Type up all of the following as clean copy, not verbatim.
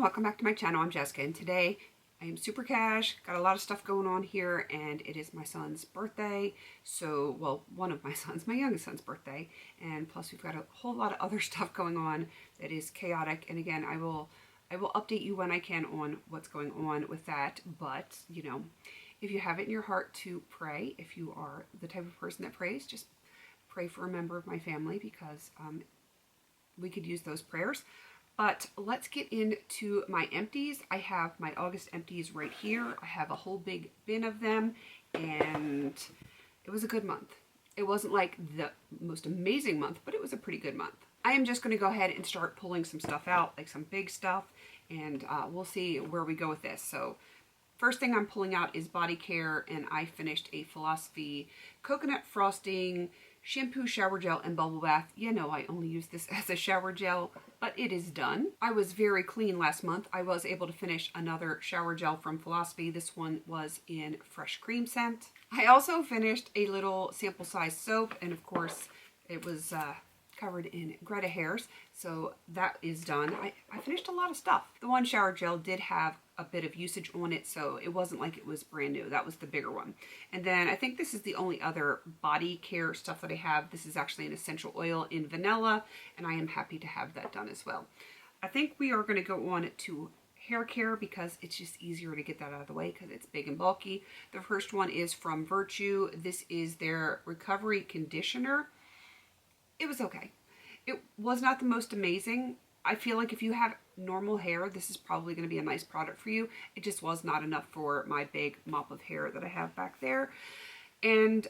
everyone, welcome back to my channel. I'm Jessica, and today I am super cash, got a lot of stuff going on here, and it is my son's birthday. So, well, one of my sons, my youngest son's birthday, and plus we've got a whole lot of other stuff going on that is chaotic. And again, I will update you when I can on what's going on with that. But, you know, if you have it in your heart to pray, if you are the type of person that prays, just pray for a member of my family, because we could use those prayers. But let's get into my empties. I have my August empties right here. I have a whole big bin of them, and it was a good month. It wasn't like the most amazing month, but it was a pretty good month. I am just going to go ahead and start pulling some stuff out, like some big stuff, and we'll see where we go with this. So first thing I'm pulling out is body care, and I finished a Philosophy coconut frosting shampoo, shower gel, and bubble bath. You know, I only use this as a shower gel, but it is done. I was very clean last month. I was able to finish another shower gel from Philosophy. This one was in fresh cream scent. I also finished a little sample size soap, and of course it was covered in Greta hairs, so that is done. I finished a lot of stuff. The one shower gel did have a bit of usage on it, so it wasn't like it was brand new. That was the bigger one. And then I think this is the only other body care stuff that I have. This is actually an essential oil in vanilla, and I am happy to have that done as well. I think we are going to go on to hair care because it's just easier to get that out of the way because it's big and bulky. The first one is from Virtue. This is their recovery conditioner. It was okay. It was not the most amazing. I feel like if you have normal hair, this is probably going to be a nice product for you. It just was not enough for my big mop of hair that I have back there. And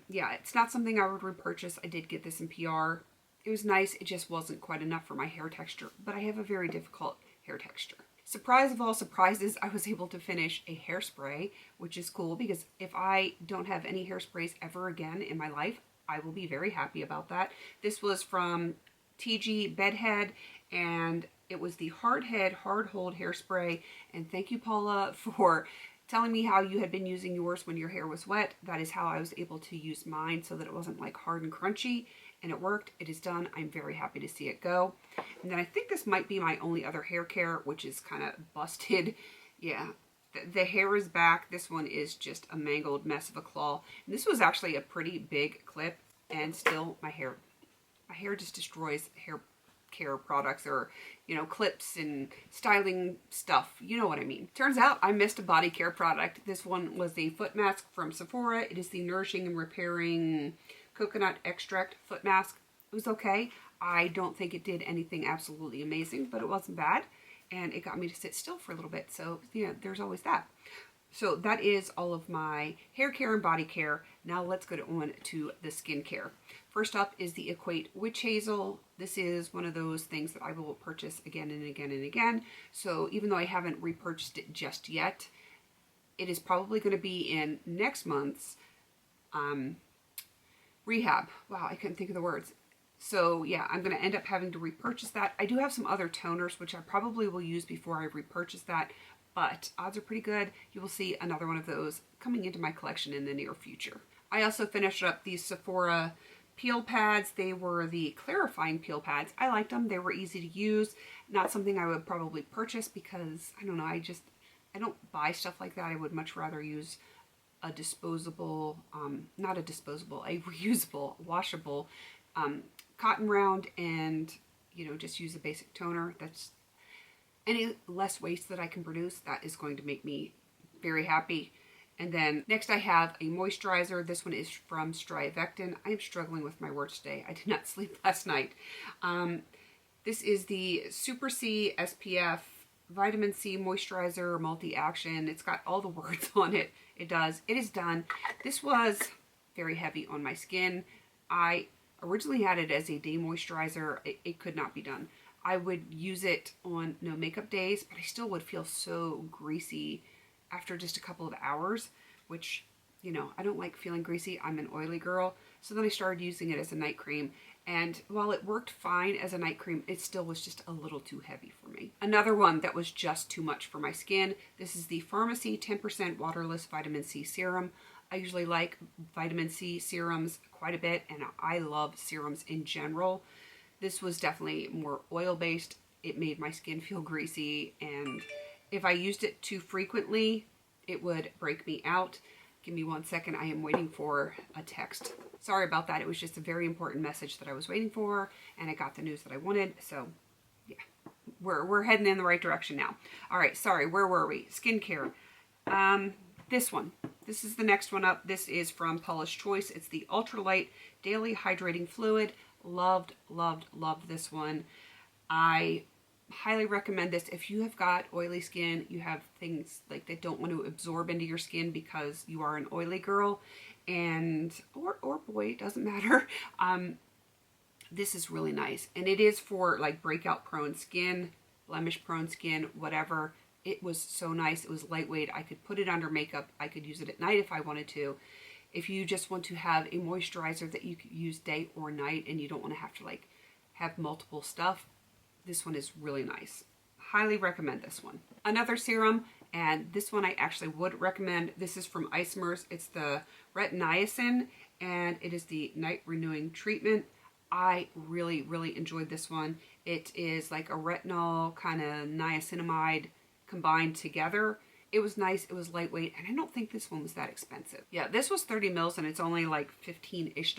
yeah, it's not something I would repurchase. I did get this in PR. It was nice. It just wasn't quite enough for my hair texture, but I have a very difficult hair texture. Surprise of all surprises, I was able to finish a hairspray, which is cool because if I don't have any hairsprays ever again in my life, I will be very happy about that. This was from TG Bedhead, and it was the Hard Head Hard Hold hairspray. And thank you, Paula, for telling me how you had been using yours when your hair was wet. That is how I was able to use mine, so that it wasn't like hard and crunchy, and it worked. It is done. I'm very happy to see it go. And then I think this might be my only other hair care, which is kind of busted. Yeah. The hair is back. This one is just a mangled mess of a claw. And this was actually a pretty big clip, and still my hair just destroys hair care products, or, you know, clips and styling stuff. You know what I mean. Turns out I missed a body care product. This one was a foot mask from Sephora. It is the Nourishing and Repairing Coconut Extract Foot Mask. It was okay. I don't think it did anything absolutely amazing, but it wasn't bad. And it got me to sit still for a little bit. So, yeah, there's always that. So that is all of my hair care and body care. Now let's go on to the skincare. First up is the Equate Witch Hazel. This is one of those things that I will purchase again and again and again. So even though I haven't repurchased it just yet, it is probably going to be in next month's rehab. Wow, I couldn't think of the words. So yeah, I'm going to end up having to repurchase that. I do have some other toners, which I probably will use before I repurchase that, but odds are pretty good. You will see another one of those coming into my collection in the near future. I also finished up these Sephora peel pads. They were the clarifying peel pads. I liked them. They were easy to use. Not something I would probably purchase because, I don't know, I don't buy stuff like that. I would much rather use a disposable, not a disposable, a reusable, washable cotton round, and, you know, just use a basic toner. That's any less waste that I can produce, that is going to make me very happy. And then next I have a moisturizer. This one is from Strivectin. I am struggling with my words today. I did not sleep last night. This is the Super C SPF Vitamin C Moisturizer Multi-Action. It's got all the words on it. It does. It is done. This was very heavy on my skin. I originally had it as a day moisturizer. It could not be done. I would use it on no makeup days, but I still would feel so greasy after just a couple of hours, which, you know, I don't like feeling greasy. I'm an oily girl. So then I started using it as a night cream. And while it worked fine as a night cream, it still was just a little too heavy for me. Another one that was just too much for my skin. This is the Pharmacy 10% Waterless Vitamin C Serum. I usually like vitamin C serums quite a bit, and I love serums in general. This was definitely more oil-based. it made my skin feel greasy, and if I used it too frequently, it would break me out. Give me 1 second. I am waiting for a text. Sorry about that. It was just a very important message that I was waiting for, and I got the news that I wanted. So yeah, we're heading in the right direction now. All right, sorry, where were we? Skincare. This one. This is the next one up. This is from Paula's Choice. It's the Ultralight Daily Hydrating Fluid. Loved, loved, loved this one. I highly recommend this if you have got oily skin, you have things like that don't want to absorb into your skin because you are an oily girl, and or boy, it doesn't matter. This is really nice, and it is for like breakout prone skin, blemish prone skin, whatever. It was so nice. It was lightweight. I could put it under makeup. I could use it at night if I wanted to. If you just want to have a moisturizer that you could use day or night and you don't want to have to like have multiple stuff, this one is really nice. Highly recommend this one. Another serum, and this one I actually would recommend. This is from Isomers. It's the retiniacin, and it is the night renewing treatment. I really, really enjoyed this one. It is like a retinol kind of niacinamide combined together. It was nice, it was lightweight, and I don't think this one was that expensive. Yeah, this was 30 mils and it's only like $15-ish.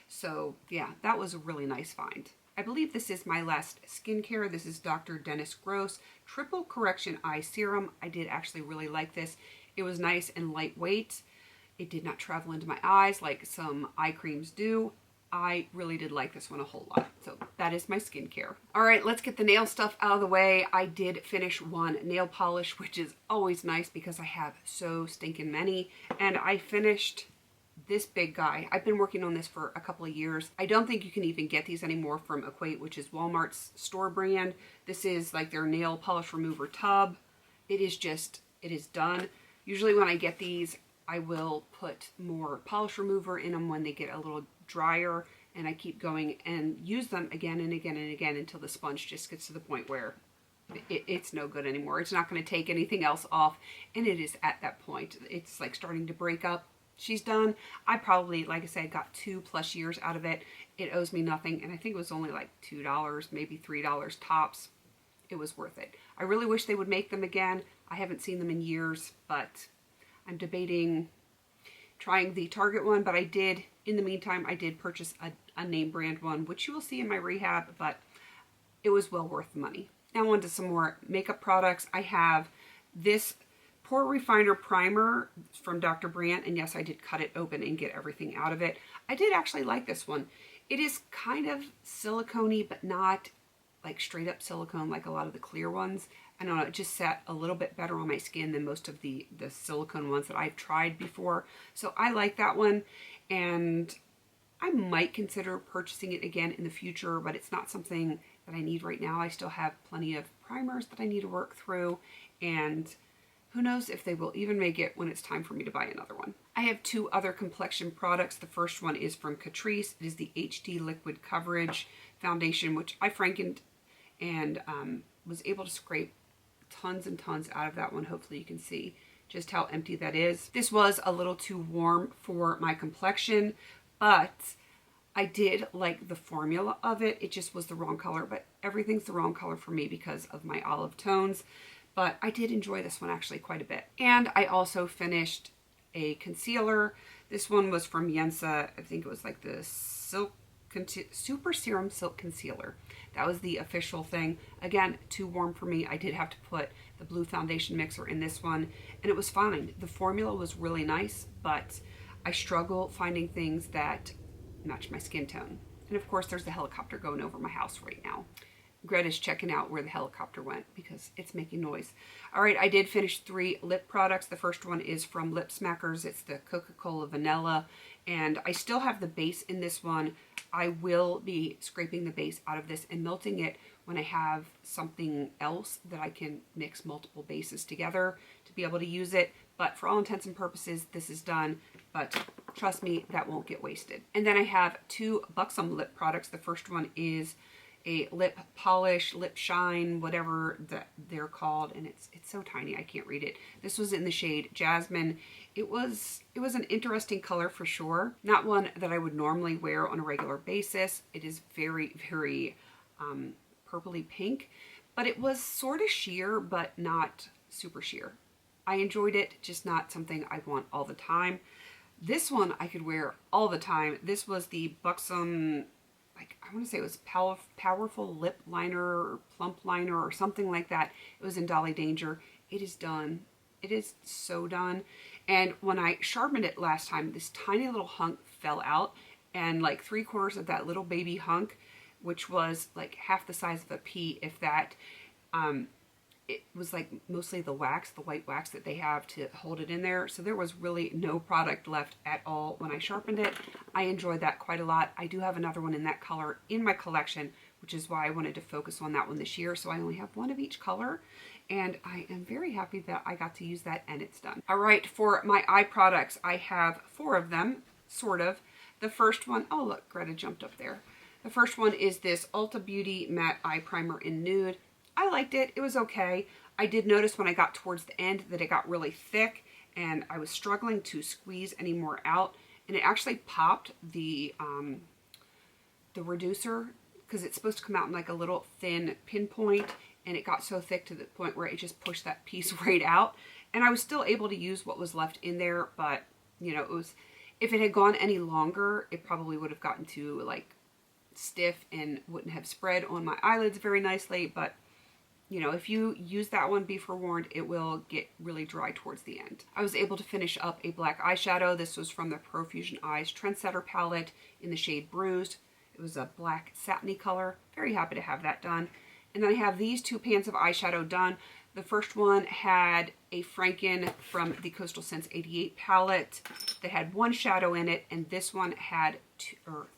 So yeah, that was a really nice find. I believe this is my last skincare. This is Dr. Dennis Gross Triple Correction Eye Serum. I did actually really like this. It was nice and lightweight. It did not travel into my eyes like some eye creams do. I really did like this one a whole lot. So that is my skincare. All right, let's get the nail stuff out of the way. I did finish one nail polish, which is always nice because I have so stinking many. And I finished this big guy. I've been working on this for a couple of years. I don't think you can even get these anymore from Equate, which is Walmart's store brand. This is like their nail polish remover tub. It is done. Usually when I get these, I will put more polish remover in them when they get a little drier, and I keep going and use them again and again and again until the sponge just gets to the point where it's no good anymore. It's not going to take anything else off, and it is at that point. It's like starting to break up. She's done. I probably, like I said, got 2+ years out of it. It owes me nothing, and I think it was only like $2, maybe $3 tops. It was worth it. I really wish they would make them again. I haven't seen them in years, but I'm debating trying the Target one, but in the meantime, I did purchase a name brand one, which you will see in my rehab, but it was well worth the money. Now on to some more makeup products. I have this Pore Refiner Primer from Dr. Brandt, and yes, I did cut it open and get everything out of it. I did actually like this one. It is kind of silicone-y, but not like straight up silicone like a lot of the clear ones. I don't know, it just sat a little bit better on my skin than most of the silicone ones that I've tried before. So I like that one, and I might consider purchasing it again in the future, but it's not something that I need right now. I still have plenty of primers that I need to work through, and who knows if they will even make it when it's time for me to buy another one. I have 2 other complexion products. The first one is from Catrice. It is the HD Liquid Coverage Foundation, which I frankened and was able to scrape tons and tons out of that one. Hopefully you can see just how empty that is. This was a little too warm for my complexion, but I did like the formula of it. It just was the wrong color, but everything's the wrong color for me because of my olive tones. But I did enjoy this one actually quite a bit. And I also finished a concealer. This one was from Yensa. I think it was like the Super Serum Silk Concealer. That was the official thing. Again, too warm for me. I did have to put the blue foundation mixer in this one, and it was fine. The formula was really nice, but I struggle finding things that match my skin tone. And of course, there's the helicopter going over my house right now. Greta's checking out where the helicopter went because it's making noise. All right, I did finish 3 lip products. The first one is from Lip Smackers. It's the Coca-Cola Vanilla, and I still have the base in this one. I will be scraping the base out of this and melting it when I have something else that I can mix multiple bases together to be able to use it. But for all intents and purposes, this is done. But trust me, that won't get wasted. And then I have 2 Buxom lip products. The first one is a lip polish, lip shine, whatever that they're called, and it's so tiny I can't read it. This was in the shade Jasmine. It was an interesting color for sure. Not one that I would normally wear on a regular basis. It is very, very purpley pink, but it was sort of sheer, but not super sheer. I enjoyed it, just not something I want all the time. This one I could wear all the time. This was the Buxom, like I want to say it was Powerful Lip Liner or Plump Liner or something like that. It was in Dolly Danger. It is done. It is so done. And when I sharpened it last time, this tiny little hunk fell out, and like 3/4 of that little baby hunk, which was like half the size of a pea, if that, it was like mostly the wax, the white wax that they have to hold it in there. So there was really no product left at all when I sharpened it. I enjoyed that quite a lot. I do have another one in that color in my collection, which is why I wanted to focus on that one this year. So I only have one of each color, and I am very happy that I got to use that and it's done. All right, for my eye products, I have 4 of them, sort of. The first one, oh look, Greta jumped up there. The first one is this Ulta Beauty Matte Eye Primer in Nude. I liked it. It was okay. I did notice when I got towards the end that it got really thick and I was struggling to squeeze any more out, and it actually popped the reducer, because it's supposed to come out in like a little thin pinpoint, and it got so thick to the point where it just pushed that piece right out. And I was still able to use what was left in there, but you know, it was, if it had gone any longer, it probably would have gotten to like stiff and wouldn't have spread on my eyelids very nicely. But you know, if you use that one, be forewarned, it will get really dry towards the end. I was able to finish up a black eyeshadow. This was from the Profusion Eyes Trendsetter palette in the shade Bruised. It was a black satiny color. Very happy to have that done. And then I have these 2 pans of eyeshadow done. The first one had a Franken from the Coastal Scents 88 palette that had 1 shadow in it, and this one had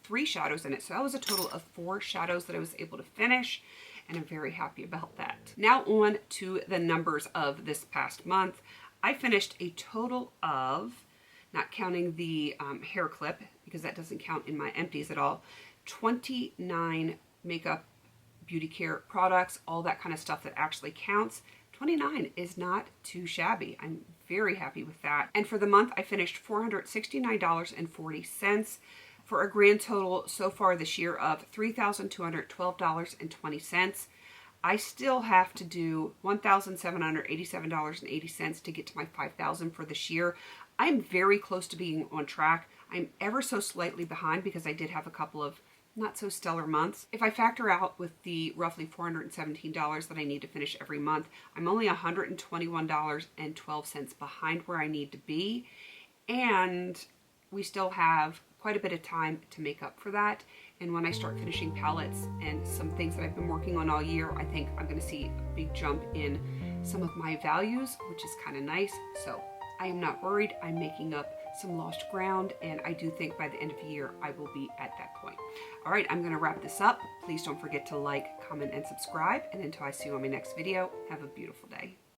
3 shadows in it. So that was a total of 4 shadows that I was able to finish, and I'm very happy about that. Now on to the numbers of this past month. I finished a total of, not counting the hair clip, because that doesn't count in my empties at all, 29 makeup, beauty care products, all that kind of stuff that actually counts. 29 is not too shabby. I'm very happy with that. And for the month, I finished $469.40 for a grand total so far this year of $3,212.20. I still have to do $1,787.80 to get to my $5,000 for this year. I'm very close to being on track. I'm ever so slightly behind because I did have a couple of not so stellar months. If I factor out with the roughly $417 that I need to finish every month, I'm only $121.12 behind where I need to be. And we still have quite a bit of time to make up for that. And when I start finishing palettes and some things that I've been working on all year, I think I'm going to see a big jump in some of my values, which is kind of nice. So I am not worried. I'm making up some lost ground, and I do think by the end of the year I will be at that point. All right, I'm going to wrap this up. Please don't forget to like, comment, and subscribe. And until I see you on my next video, have a beautiful day.